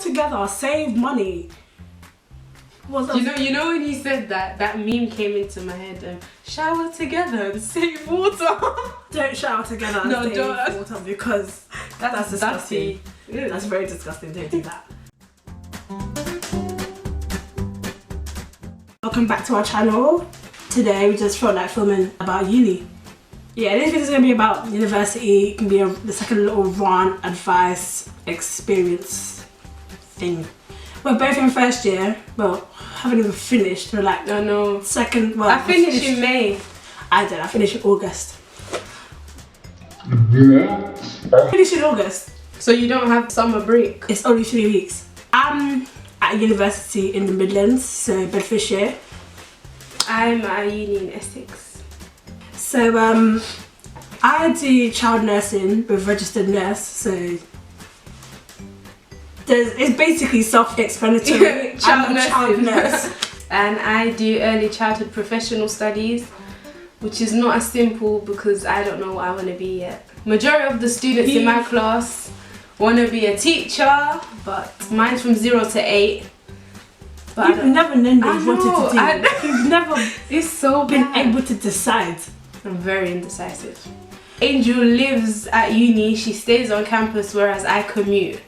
together, save money. You know when you said that, that meme came into my head. Shower together and save water. Don't shower together and save water because that's disgusting. That's very disgusting. Don't do that. Welcome back to our channel. Today we just felt like filming about uni. Yeah, this video is going to be about university. It can be the second little rant, advice, experience thing. We're both in first year. Well, haven't even finished. We're like second. Well, I finished in May. I did. I finished in August. I finished in August. So you don't have summer break? It's only 3 weeks. I'm at university in the Midlands, so Bedfordshire. I'm at uni in Essex. So I do child nursing with registered nurse. So it's basically self-explanatory. I'm a child nurse. And I do early childhood professional studies, which is not as simple because I don't know what I want to be yet. Majority of the students in my class want to be a teacher, but mine's from 0 to 8. But You've never known what you wanted to do. You've never been able to decide. I'm very indecisive. Angel lives at uni, she stays on campus, whereas I commute.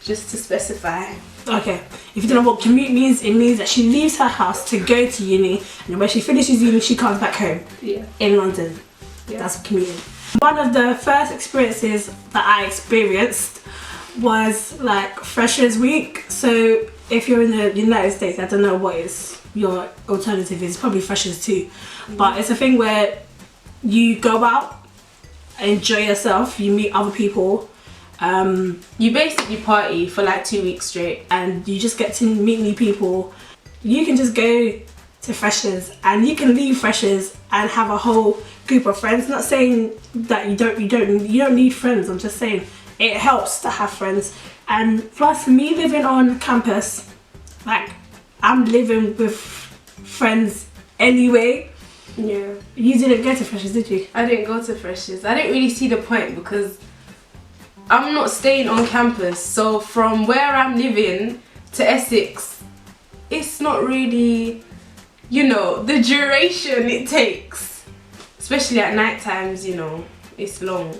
Just to specify. Okay, if you don't know what commute means, it means that she leaves her house to go to uni, and when she finishes uni, she comes back home. Yeah. In London. Yeah. That's commuting. One of the first experiences that I experienced was like Freshers Week. So if you're in the United States, I don't know what is your alternative is, probably Freshers too. But it's a thing where you go out, enjoy yourself, you meet other people. You basically party for like 2 weeks straight and you just get to meet new people. You can just go to Freshers and you can leave Freshers and have a whole group of friends. Not saying that you don't need friends, I'm just saying it helps to have friends. And plus, me living on campus, like I'm living with friends anyway. Yeah. You didn't go to Freshers, did you? I didn't go to Freshers. I didn't really see the point because I'm not staying on campus, so from where I'm living to Essex, it's not really, you know, the duration it takes. Especially at night times, you know, it's long.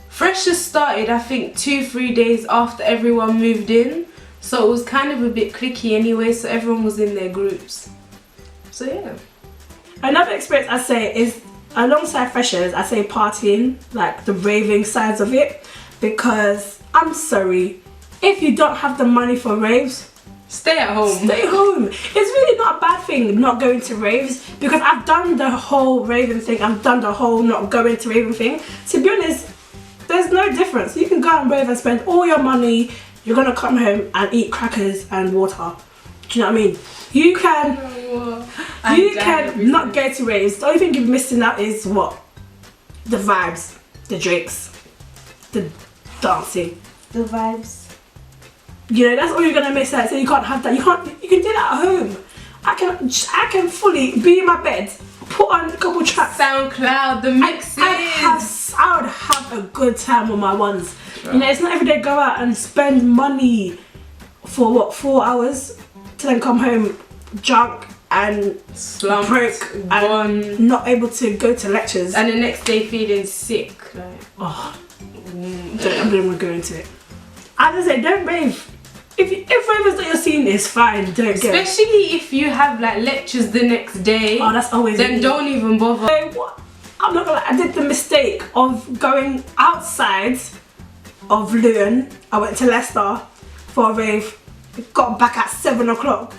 Freshers started, I think, 2-3 days after everyone moved in. So it was kind of a bit cliquey anyway, so everyone was in their groups. So yeah. Another experience I say is, alongside Freshers, I say partying, like the raving sides of it. Because I'm sorry, if you don't have the money for raves, stay at home. Stay home. It's really not a bad thing not going to raves, because I've done the whole raving thing, I've done the whole not going to raving thing. To be honest, there's no difference. You can go and rave and spend all your money, you're gonna come home and eat crackers and water. Do you know what I mean? You can not go to raves. The only thing you're missing out is what? The vibes, the drinks, the dancing, the vibes. You know, that's all you're gonna miss out. So you can't have that. You can do that at home. I can fully be in my bed, put on a couple tracks, SoundCloud, the mixes. I would have a good time with my ones. Right. You know, it's not every day go out and spend money for what, 4 hours to then come home drunk and slumped, broke and not able to go to lectures, and the next day feeling sick. Like, oh. I don't want to go into it. As I say, don't rave. If ravers that you're seeing is fine, don't go. Especially if you have like lectures the next day. Oh, that's always then easy. Don't even bother. So, what? I'm not gonna lie, I did the mistake of going outside of Luton. I went to Leicester for a rave. Got back at 7 o'clock.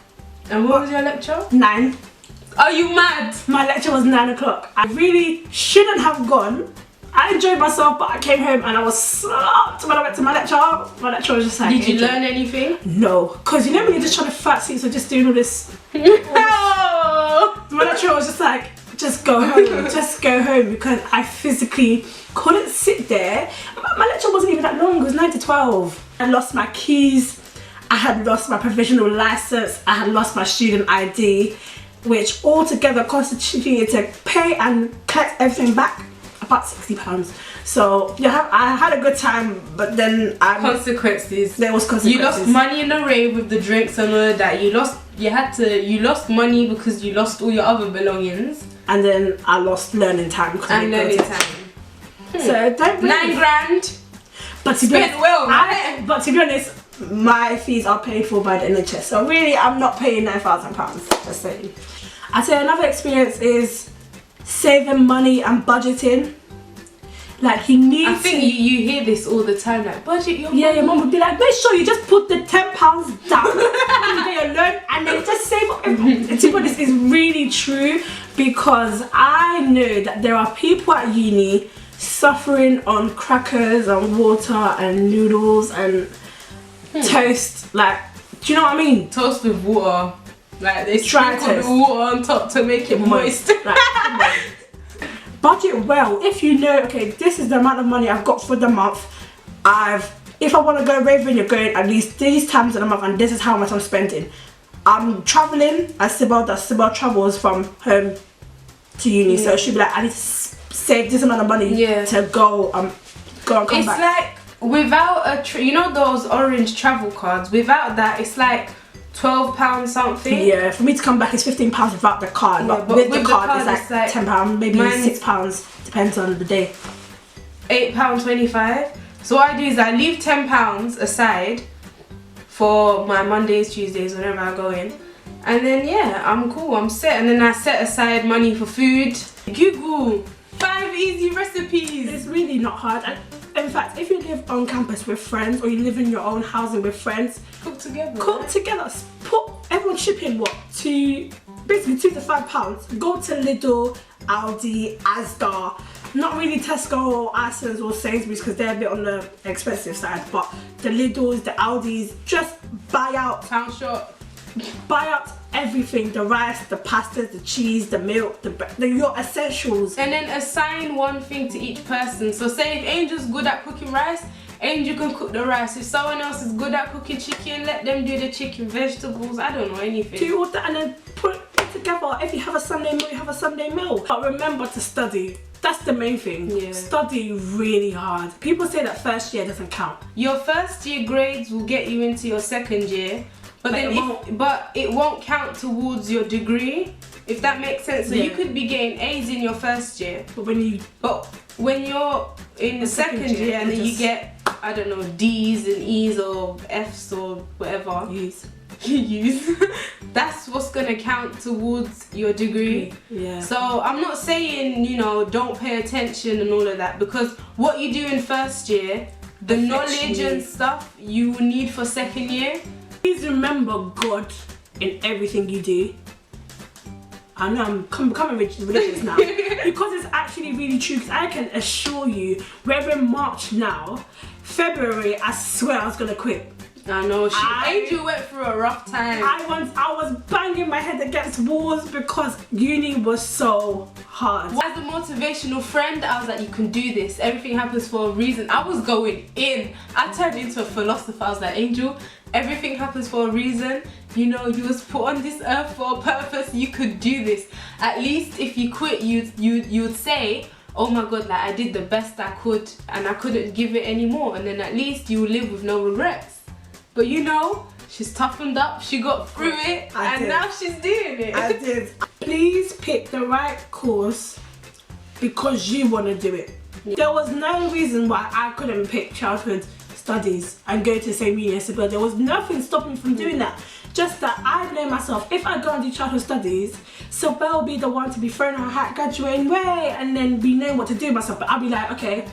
And what was your lecture? 9. Are you mad? My lecture was 9 o'clock. I really shouldn't have gone. I enjoyed myself, but I came home and I was slumped when I went to my lecture. My lecture was just like... Did you learn anything? No. Because you know when you're just trying to fancy, so just doing all this... No! My lecturer was just like, just go home. Just go home, because I physically couldn't sit there. My lecture wasn't even that long. It was 9 to 12. I lost my keys. I had lost my provisional license. I had lost my student ID, which altogether constituted to pay and collect everything back about £60. So I had a good time, but then consequences. There was consequences. You lost money in the rave with the drinks and all of that. You lost money because you lost all your other belongings. And then I lost learning time. And learning time. So don't really... $9 grand. But to spent well, right? But to be honest, my fees are paid for by the NHS. So really, I'm not paying £9,000. Just saying. I'd say another experience is saving money and budgeting. Like you need I think you hear this all the time, like budget your money. Yeah, your mum would be like, make sure you just put the £10 down and get your loan and then just save up. To be honest, is really true, because I know that there are people at uni suffering on crackers and water and noodles and toast. Like, do you know what I mean? Toast with water. Like they sprinkle the water on top to make it moist. Like, budget well. If you know, okay, this is the amount of money I've got for the month. If I want to go raving, you're going at least these times in a month, and this is how much I'm spending. I'm traveling as Sibel does. Sibel travels from home to uni, so she'll be like, I need to save this amount of money to go and come back. It's like without you know those orange travel cards. Without that, it's like £12 something. Yeah, for me to come back it's £15 without the card, but with the card it's like £10, maybe £6, depends on the day. £8.25. So what I do is I leave £10 aside for my Mondays, Tuesdays, whenever I go in, and then yeah, I'm cool, I'm set. And then I set aside money for food. Google 5 easy recipes. It's really not hard. And in fact, if you live on campus with friends, or you live in your own housing with friends, cook together. Cook together. Put everyone chip in basically £2 to £5. Go to Lidl, Aldi, Asda. Not really Tesco or Asda's or Sainsbury's, because they're a bit on the expensive side. But the Lidls, the Aldis, just buy out. Pound shop. Buy out everything, the rice, the pasta, the cheese, the milk, your essentials. And then assign one thing to each person. So say if Angel's good at cooking rice, Angel can cook the rice. If someone else is good at cooking chicken, let them do the chicken, vegetables, I don't know, anything. Do all that and then put it together. If you have a Sunday meal, you have a Sunday meal. But remember to study. That's the main thing. Yeah. Study really hard. People say that first year doesn't count. Your first year grades will get you into your second year. But it won't count towards your degree, if that makes sense. So you could be getting A's in your first year, but when you're in the second year and then you get, I don't know, D's and E's or F's or whatever, that's what's gonna count towards your degree. Yeah. So I'm not saying, you know, don't pay attention and all of that, because what you do in first year, the knowledge and stuff you will need for second year. Please remember God in everything you do. I know I'm becoming religious now, because it's actually really true. Because I can assure you, we're in March now. February, I swear I was gonna quit. I know, Angel went through a rough time. I was banging my head against walls because uni was so hard. As a motivational friend, I was like, you can do this. Everything happens for a reason. I was going in. I turned into a philosopher. I was like, Angel, everything happens for a reason. You know, you was put on this earth for a purpose. You could do this. At least if you quit, you'd say, oh my God, like I did the best I could and I couldn't give it anymore. And then at least you live with no regrets. But you know, she's toughened up, she got through it, and now she's doing it. I did. Please pick the right course because you want to do it. Yeah. There was no reason why I couldn't pick childhood studies and go to the same uni as Sibel. There was nothing stopping me from doing that. Just that I blame myself. If I go and do childhood studies, Sibel will be the one to be throwing her hat, graduating way, and then be knowing what to do with myself. But I'll be like, okay,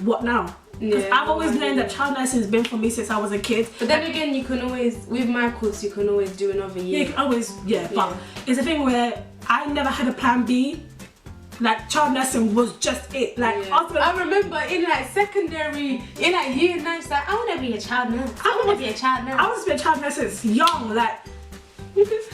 what now? Because I've always known that child nursing has been for me since I was a kid. But then again, you can always, with my course, you can always do another year. Yeah, you can always, but it's a thing where I never had a plan B. Like, child nursing was just it. Like, I remember in like secondary, in like year 9, like, I want to be a child nurse. I want to be a child nurse. I want to be a child nurse since young, like.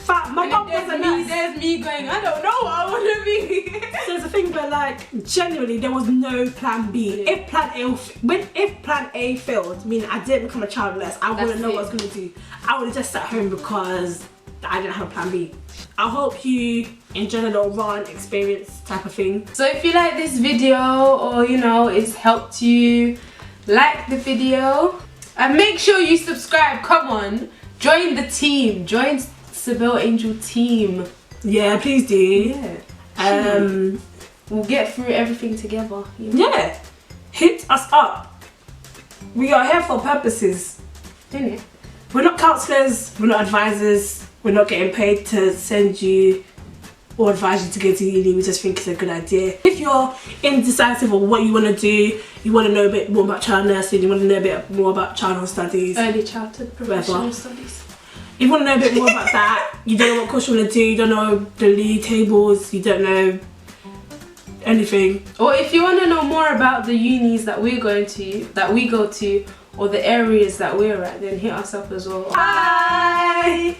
My mum was a nurse. There's me going, I don't know what I want to be. So there's a thing where, like, genuinely there was no plan B. Yeah. If plan A failed, meaning I didn't become a child nurse, I wouldn't know what I was gonna do. I would have just sat home because that I didn't have a plan B. I hope you enjoyed a little run experience type of thing. So if you like this video, or you know it's helped you, like the video and make sure you subscribe. Come on, join the team, join Sibel Angel team. Yeah, please do. Yeah. We'll get through everything together, you know? Yeah, hit us up. We are here for purposes, Innit? we're not counsellors, we're not advisors, we're not getting paid to send you or advise you to go to uni. We just think it's a good idea. If you're indecisive of what you want to do, you want to know a bit more about child nursing, you want to know a bit more about childhood studies, Early childhood professional studies. If you want to know a bit more about that, you don't know what course you want to do, you don't know the league tables, you don't know anything. Or if you want to know more about the unis that we're going to, that we go to, or the areas that we're at, then hit us up as well. Bye!